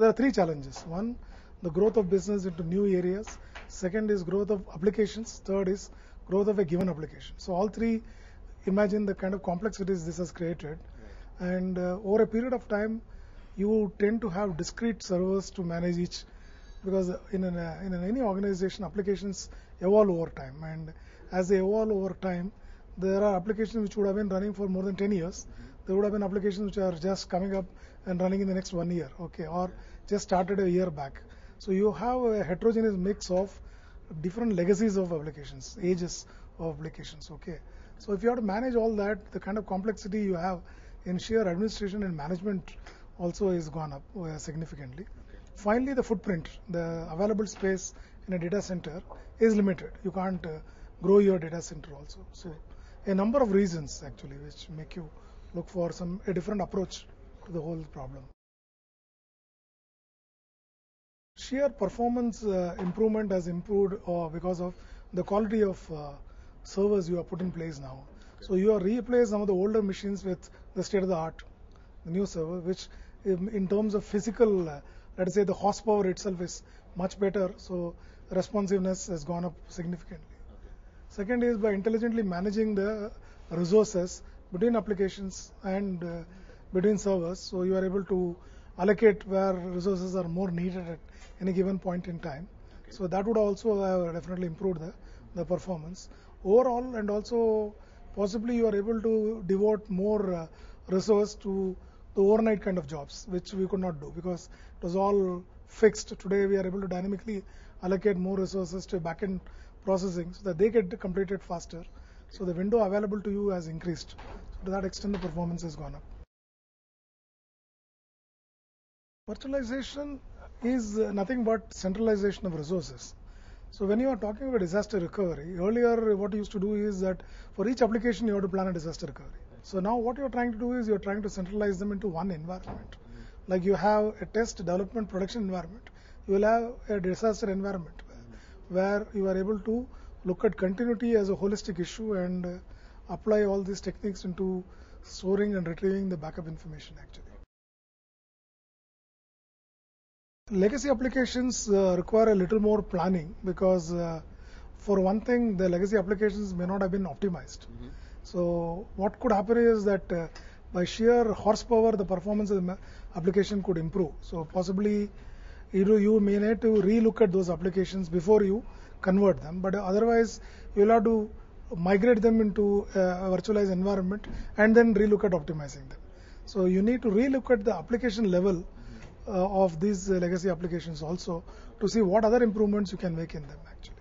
There are three challenges. One, the growth of business into new areas. Second is growth of applications. Third is growth of a given application. So all three, imagine the kind of complexities this has created. Right. And over a period of time, you tend to have discrete servers to manage each, because in any organization, applications evolve over time. And as they evolve over time, there are applications which would have been running for more than 10 years. There would have been applications which are just coming up and running in the next 1 year, okay, or just started a year back. So you have a heterogeneous mix of different legacies of applications, ages of applications, okay. So if you have to manage all that, the kind of complexity you have in sheer administration and management also is gone up significantly. Finally, the footprint, the available space in a data center is limited. You can't grow your data center also. So a number of reasons actually which make you look for a different approach to the whole problem. Sheer performance improvement has improved because of the quality of servers you have put in place now. So you have replaced some of the older machines with the state-of-the-art, the new server, which in terms of physical, let us say the horsepower itself is much better. So responsiveness has gone up significantly. Second is by intelligently managing the resources between applications and between servers. So you are able to allocate where resources are more needed at any given point in time. So that would also have definitely improved the performance overall, and also possibly you are able to devote more resource to the overnight kind of jobs, which we could not do because it was all fixed. Today we are able to dynamically allocate more resources to backend processing so that they get completed faster. So the window available to you has increased. So to that extent, the performance has gone up. Virtualization is nothing but centralization of resources. So when you are talking about disaster recovery, earlier what you used to do is that for each application you have to plan a disaster recovery. So now what you are trying to do is you are trying to centralize them into one environment. Like you have a test, development, production environment. You will have a disaster environment where you are able to look at continuity as a holistic issue and apply all these techniques into storing and retrieving the backup information actually. Legacy applications require a little more planning because for one thing, the legacy applications may not have been optimized. So what could happen is that by sheer horsepower, the performance of the application could improve. So possibly you may need to relook at those applications before you convert them, but otherwise you will have to migrate them into a virtualized environment and then relook at optimizing them. So you need to relook at the application level of these legacy applications also to see what other improvements you can make in them actually.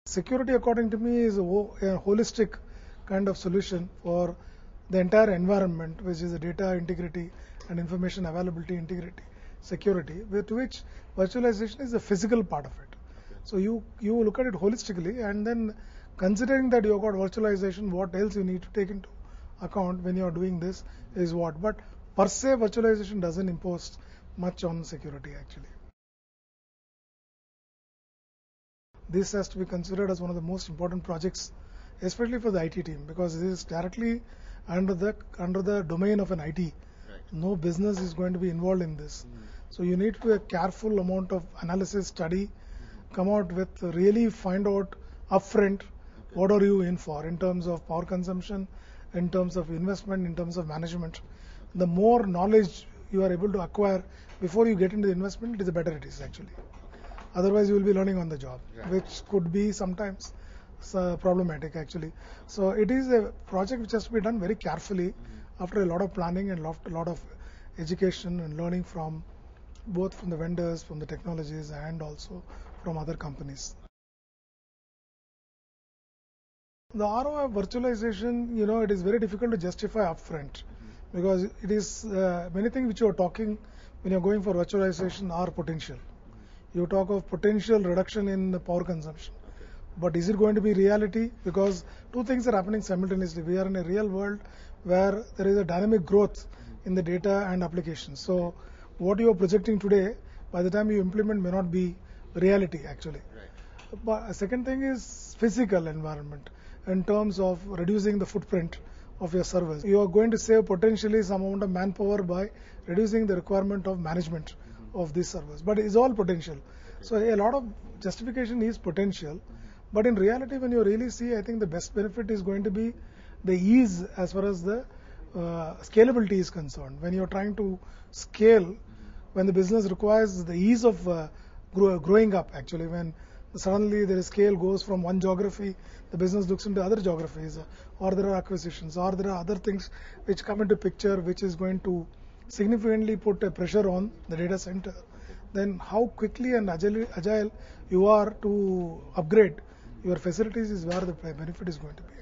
Security, according to me, is a holistic kind of solution for the entire environment, which is the data integrity and information availability integrity, security, with which virtualization is the physical part of it. So you look at it holistically, and then considering that you have got virtualization, what else you need to take into account when you are doing this is what. But per se, virtualization doesn't impose much on security actually. This has to be considered as one of the most important projects, especially for the IT team, because it is directly under the domain of an IT. Right. No business is going to be involved in this. So you need to do a careful amount of analysis, study, come out with really find out upfront what are you in for in terms of power consumption, in terms of investment, in terms of management. The more knowledge you are able to acquire before you get into the investment, the better it is actually. Otherwise, you will be learning on the job, which could be sometimes problematic actually. So it is a project which has to be done very carefully after a lot of planning and a lot of education and learning from both from the vendors, from the technologies, and also from other companies. The ROI of virtualization, it is very difficult to justify upfront because it is many things which you are talking when you are going for virtualization are potential. You talk of potential reduction in the power consumption. But is it going to be reality? Because two things are happening simultaneously. We are in a real world where there is a dynamic growth in the data and applications. So what you are projecting today, by the time you implement, may not be reality actually. Right. But a second thing is physical environment in terms of reducing the footprint of your servers. You are going to save potentially some amount of manpower by reducing the requirement of management of these servers. But it's all potential. So a lot of justification is potential. But in reality, when you really see, I think the best benefit is going to be the ease as far as the scalability is concerned. When you're trying to scale, when the business requires the ease of growing up, actually, when suddenly the scale goes from one geography, the business looks into other geographies, or there are acquisitions, or there are other things which come into picture, which is going to significantly put a pressure on the data center, then how quickly and agile you are to upgrade your facilities is where the benefit is going to be.